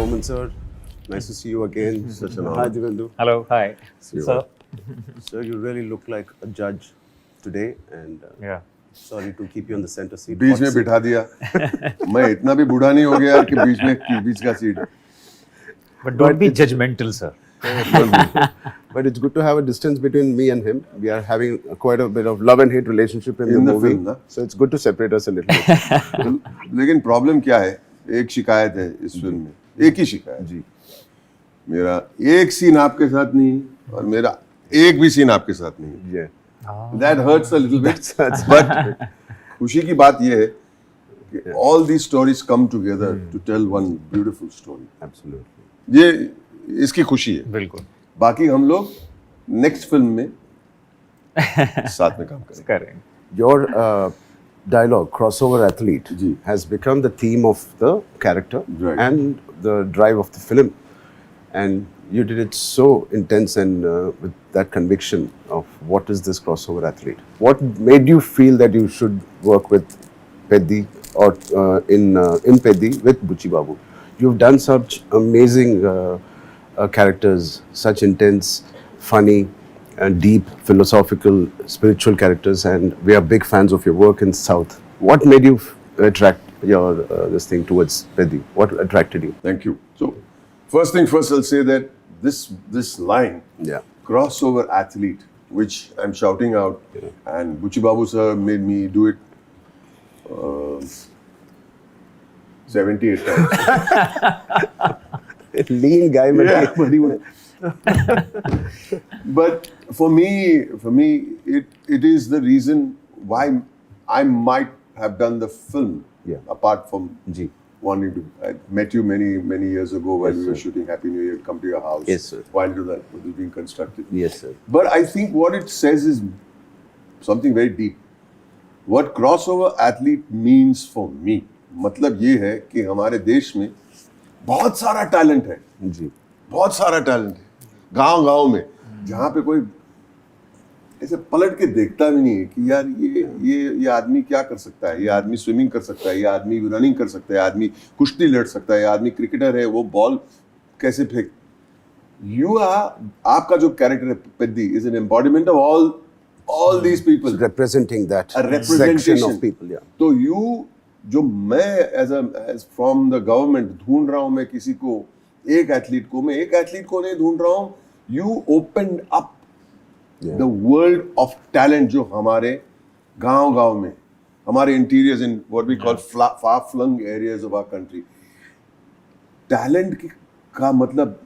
Boman sir, nice to see you again. Such an honor. Hi Divendu. Hello, hi. you. Sir. Sir, you really look like a judge today, and Yeah. sorry to keep you on the center seat. Beach Hot में seat. बिठा दिया मैं इतना भी बूढ़ा नहीं हो गया यार कि बीच का seat But don't be judgmental, sir. But it's good to have a distance between me and him. We are having quite a bit of love and hate relationship in, In the the movie. film, na? So it's good to separate us a little bit. लेकिन problem क्या है एक शिकायत है इस film में एक ही शिकायत जी. मेरा एक सीन आपके साथ नहीं और मेरा एक भी सीन आपके साथ नहीं Yeah. That hurts a little bit That's- but खुशी की बात यह है कि all these stories come together to tell one beautiful story Absolutely. ये इसकी खुशी है बिल्कुल. बाकी हम लोग नेक्स्ट फिल्म में साथ में काम करेंगे करें. Your dialogue, crossover athlete, Ji. has become the theme of the character Right. and the drive of the film. And you did it so intense and with that conviction of what is this crossover athlete. What made you feel that you should work with Peddi or in Peddi with Buchi Babu? You've done such amazing characters, such intense, funny, and deep, philosophical, spiritual characters, and we are big fans of your work in South. What made you attract your this thing towards Peddi? What attracted you? Thank you. So, first thing first, I'll say that this line, Yeah. crossover athlete, which I'm shouting out, and Buchi Babu sir made me do it 78 times. Lean guy, man. Yeah, but he would. But for me, it is the reason why I might have done the film. Yeah. Apart from Ji. wanting to, I met you many years ago while Yes, we were sir. shooting Happy New Year. Come to your house. Yes, sir. While that was being constructed. Yes, sir. But I think what it says is something very deep. What crossover athlete means for me, मतलब ये है कि हमारे देश में बहुत सारा talent है, Ji. बहुत सारा टैलेंट है, गांव में, जहाँ पे कोई ऐसे पलट के देखता भी नहीं है कि यार ये आदमी क्या कर सकता है, ये आदमी स्विमिंग कर सकता है, ये आदमी रनिंग कर सकता है, ये आदमी कुश्ती लड़ सकता है, ये आदमी क्रिकेटर है, वो बॉल कैसे फेंक आपका जो कैरेक्टर है Peddi is an embodiment of all these people, Representing that a representation section of people. Yeah. तो जो मैं as from the government ढूंढ रहा हूँ, मैं किसी को एक एथलीट को नहीं ढूंढ रहा हूँ. You opened up Yeah. the world of talent जो हमारे गांव में, हमारे interiors in what we call far flung areas of our country. Talent का मतलब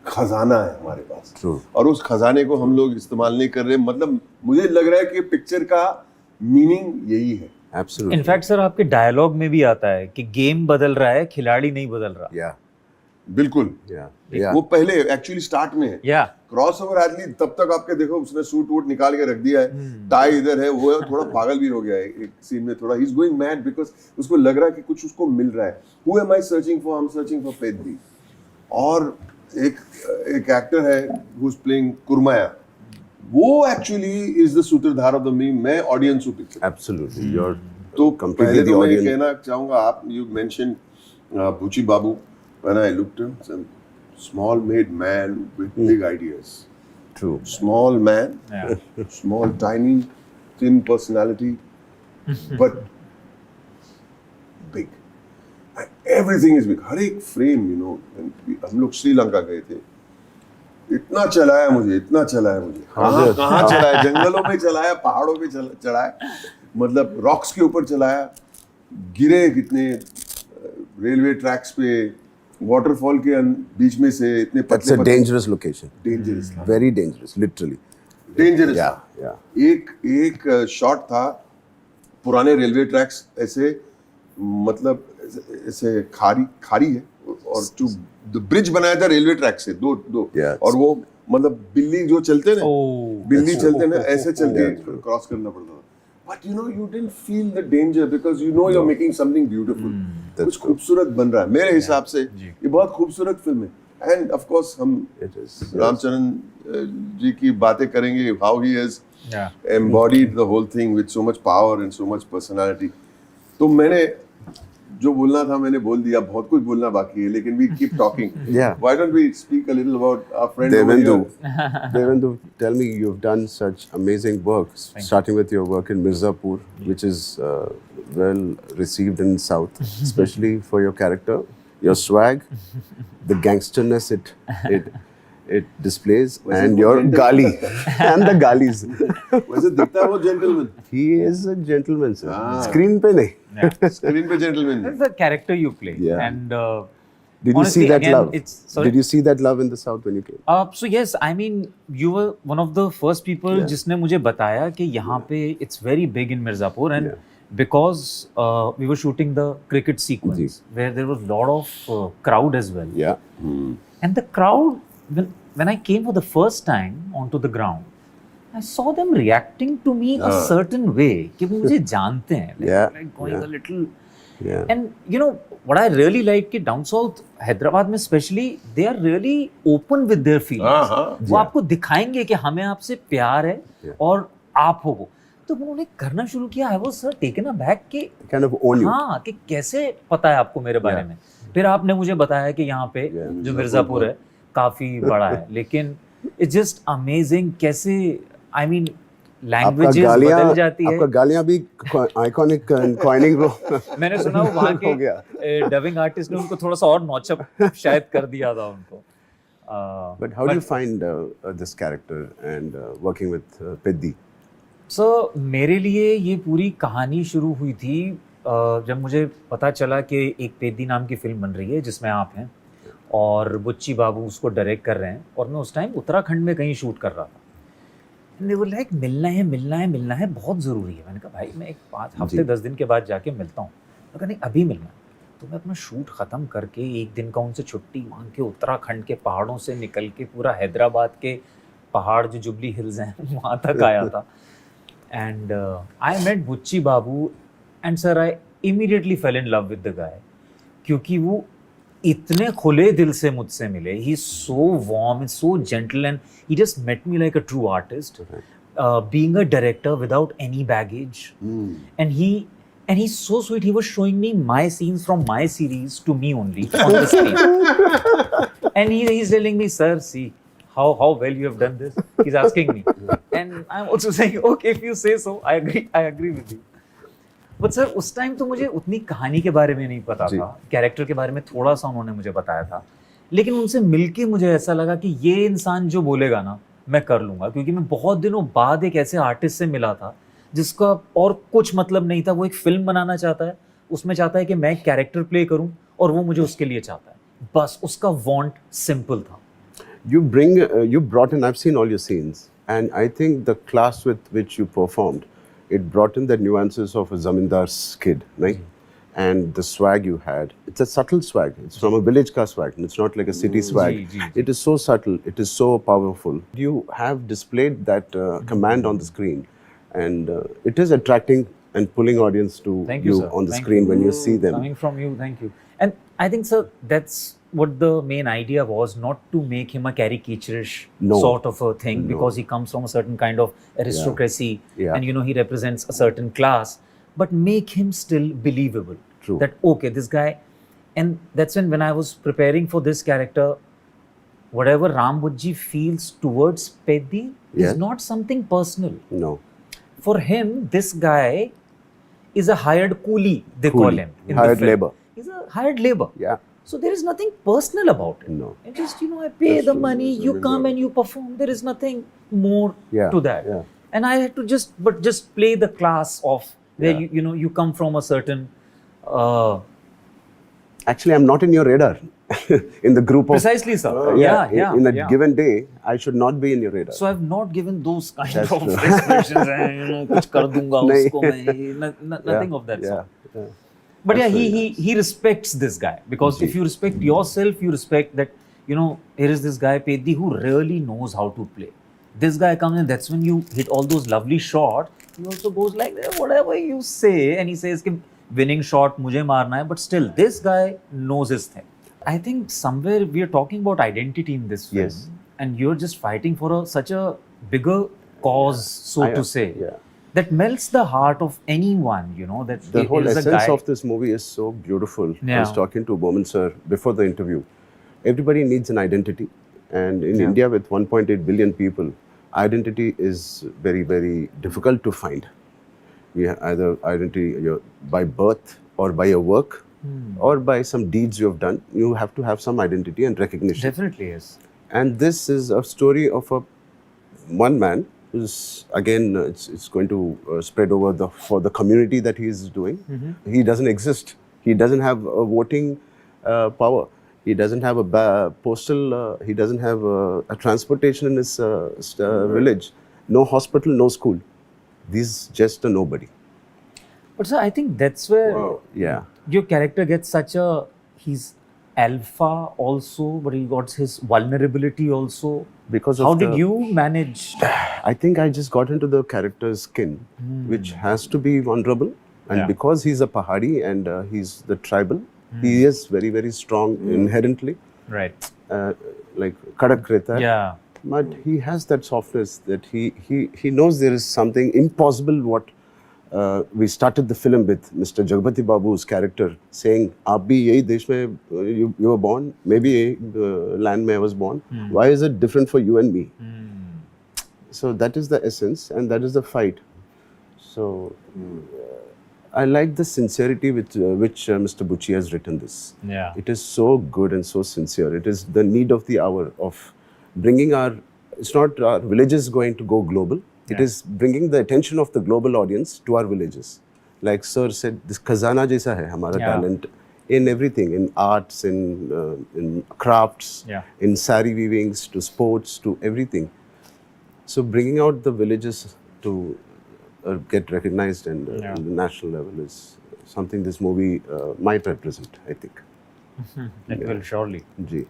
खजाना है हमारे पास. True. और उस खजाने को हम लोग इस्तेमाल नहीं कर रहे. मतलब मुझे लग रहा है कि पिक्चर का मीनिंग यही है. Absolutely. इनफैक्ट सर आपके डायलॉग में भी आता है कि गेम बदल रहा है, खिलाड़ी नहीं बदल रहा. Yeah. बिल्कुल. Yeah. Yeah. वो पहले एक्चुअली स्टार्ट में है. या क्रॉसओवर एथलीट तब तक आपके देखो उसने सूट वूट निकाल के रख दिया है, टाई इधर है, वो थोड़ा पागल भी हो गया है एक सीन में, थोड़ा he is going mad because उसको लग रहा है कि कुछ उसको मिल रहा है. Who am I searching for? I am searching for Peddi. और एक एक्टर है हु इज प्लेइंग कुरमाया, वो एक्चुअली इज द सूत्रधार ऑफ द मीम. मैं ऑडियंस हूं पिक्चर. Absolutely. You're तो completely पहले the तो मैं ये audience. कहना चाहूंगा, आप you mention Buchi Babu, when I looked him, small made man with big ideas. True. Small man, small, tiny, thin personality, but big. And everything is big. हर एक frame, you know. हम लोग श्रीलंका गए थे. इतना चलाया मुझे. कहाँ चलाया? जंगलों में चलाया, पहाड़ों पे चलाया, मतलब रॉक्स के ऊपर चलाया, गिरे कितने रेलवे ट्रैक्स पे, वाटरफॉल के बीच में से इतने That's a dangerous location. Dangerous था. Very dangerous. Literally. Dangerous Yeah. था. Yeah. एक शॉट था, पुराने रेलवे ट्रैक्स ऐसे, मतलब ऐसे खारी है, और जो ब्रिज बनाया था रेलवे ट्रैक से दो. Yes. और वो मतलब बिल्ली जो चलते ना, बिल्ली चलते ना, ऐसे चल के Yeah. क्रॉस करना पड़ता था. But you know, you didn't feel the danger because you know you're making something beautiful. कुछ खूबसूरत बन रहा है. मेरे हिसाब से ये बहुत खूबसूरत फिल्म है. And of course हम It is. रामचरण जी की बातें करेंगे, how he has embodied the whole thing with so much power and so much personality. तो मैंने जो बोलना था मैंने बोल दिया, बहुत कुछ बोलना बाकी है, लेकिन we keep talking. Yeah. Why don't we speak a little about our friend over Devendu, here? Devendu, tell me, you've done such amazing work, starting with your work in Mirzapur, which is well received in South, especially for your character, your swag, the gangsterness it displays, Was and it your gentle? gali and the galis. वैसे दिखता है वो gentleman. He is a gentleman, sir. Ah. Screen पे नहीं. Screen पे gentleman. That's the character you play. Yeah. And Did you honestly, see that again, love? sorry? Did you see that love in the South when you came? So yes, I mean, you were one of the first people Yeah. जिसने मुझे बताया कि यहाँ पे it's very big in Mirzapur, and because we were shooting the cricket sequence where there was a lot of crowd as well. Yeah. And the crowd, when I came for the first time onto the ground, I saw them reacting to me a certain way कि वो मुझे जानते हैं, like going a little. Yeah. And you know what I really like कि down south Hyderabad में especially they are really open with their feelings. वो आपको दिखाएंगे कि हमें आपसे प्यार है और आप हो वो. तो उन्होंने करना शुरू किया. I was taken aback कि Kind of own you. हाँ कि कैसे पता है आपको मेरे बारे में. फिर आपने मुझे बताया कि यहाँ पे जो मिर्जापुर है काफी बड़ा है, लेकिन it's just amazing कैसे I mean लैंग्वेजेस बदल जाती है. आपका गालियां भी आइकॉनिक कॉइनिंग रो. मैंने सुना वो वहाँ हो गया. के डबिंग आर्टिस्ट ने उनको थोड़ा सा और नौचप शायद कर दिया था उनको. But how do you find this character and working with Peddi? सो मेरे लिए ये पूरी कहानी शुरू हुई थी जब मुझे पता चला कि एक पेद्दी नाम की फिल्म बन रही है जिसमें आप हैं और बुच्ची बाबू उसको डायरेक्ट कर रहे हैं, और मैं उस टाइम उत्तराखंड में कहीं शूट कर रहा था. they were like मिलना है बहुत ज़रूरी है. मैंने कहा भाई मैं एक 5 हफ्ते 10 दिन के बाद जाके मिलता हूँ. मैं कहा नहीं अभी मिलना है. तो मैं अपना शूट ख़त्म करके एक दिन का उनसे छुट्टी मांग के उत्तराखंड के पहाड़ों से निकल के पूरा हैदराबाद के पहाड़ जो जुबली हिल्स हैं वहाँ तक आया था. And I met Buchi Babu and sir I immediately fell in love with the guy, क्योंकि वो इतने खुले दिल से मुझसे मिले. He is so warm and so gentle and he just met me like a true artist, being a director without any baggage. And he's so sweet. He was showing me my scenes from my series to me only on the screen. And he's telling me, sir, see how well you have done this. He's asking me. And I'm also saying, okay, if you say so, I agree with you. But sir, उस time तो मुझे उतनी कहानी के बारे में नहीं पता था. कैरेक्टर के बारे में थोड़ा सा उन्होंने मुझे बताया था. लेकिन उनसे मिलके मुझे ऐसा लगा कि ये इंसान जो बोलेगा ना मैं कर लूँगा, क्योंकि मैं बहुत दिनों बाद एक ऐसे आर्टिस्ट से मिला था जिसका और कुछ मतलब नहीं था. वो एक फिल्म बनाना चाहता है, उसमें चाहता है कि मैं कैरेक्टर प्ले करूं और वो मुझे उसके लिए चाहता है. बस उसका वांट सिंपल था. You brought in, I've seen all your scenes, and I think the class with which you performed, it brought in the nuances of a zamindar's kid, right? And the swag you had, it's a subtle swag. It's from a village ka swag, and it's not like a city swag. It is so subtle, it is so powerful. You have displayed that command on the screen. And it is attracting and pulling audience to you on the screen when you see them. Coming from you, thank you. And I think, sir, that's what the main idea was, not to make him a caricaturish sort of a thing, because he comes from a certain kind of aristocracy, and you know he represents a certain class, but make him still believable. True. That okay, this guy, and that's when I was preparing for this character, whatever Ram Bujji feels towards Peddi is not something personal. No. For him, this guy is a hired coolie, they call him. In hired the film. labor. He's a hired labor. Yeah. So there is nothing personal about it. No. And just, you know, I pay the money, you come and you perform. There is nothing more to that. Yeah. And I had to just play the class of where you know you come from a certain. Actually, I'm not in your radar. In the group of Precisely, sir. In a given day, I should not be in your radar. So I've not given those kind of expressions. You know, कुछ कर दूंगा उसको मैं. Nothing of that sort. Yeah. But yeah, he respects this guy, because if you respect yourself, you respect that, you know, here is this guy Peddi who really knows how to play. This guy comes in, that's when you hit all those lovely shots. He also goes like, whatever you say, and he says कि winning shot मुझे मारना है, but still this guy knows his thing. I think somewhere we are talking about identity in this film. Yes. And you're just fighting for such a bigger cause, so to say. Yeah. that melts the heart of anyone, you know, that The whole here's a essence guy. of this movie is so beautiful. I Yeah. was talking to Bowman sir before the interview. Everybody needs an identity, and in Yeah. India with 1.8 billion people, identity is very, very difficult to find. We have either identity by birth or by your work or by some deeds you have done. You have to have some identity and recognition. Definitely is. And this is a story of one man who's again it's going to spread over for the community that he is doing. He doesn't exist. He doesn't have a voting power. He doesn't have a postal. He doesn't have a transportation in his village. No hospital, no school. He's just a nobody. But sir, I think that's where Yeah. your character gets such a, he's alpha also, but he got his vulnerability also. Because of How did the- you manage? I think I just got into the character's skin, which has to be vulnerable. And Yeah. because he's a Pahari and he's the tribal, he is very, very strong inherently, Right. like Kadak Rehta hai. Yeah. But he has that softness that he knows there is something impossible. What we started the film with Mr. Jagpati Babu's character saying, "आप भी यही देश में you were born, maybe यही land में I was born. Why is it different for you and me?" So that is the essence, and that is the fight. So I like the sincerity with which Mr. Bucci has written this. Yeah. It is so good and so sincere. It is the need of the hour of bringing it's not our villages going to go global. It is bringing the attention of the global audience to our villages. Like Sir said, this khazana jaisa hai hamara Yeah. talent in everything, in arts, in crafts, Yeah. in sari weavings, to sports, to everything. So bringing out the villages to get recognized and on the national level is something this movie might represent, I think. It will surely. Ji.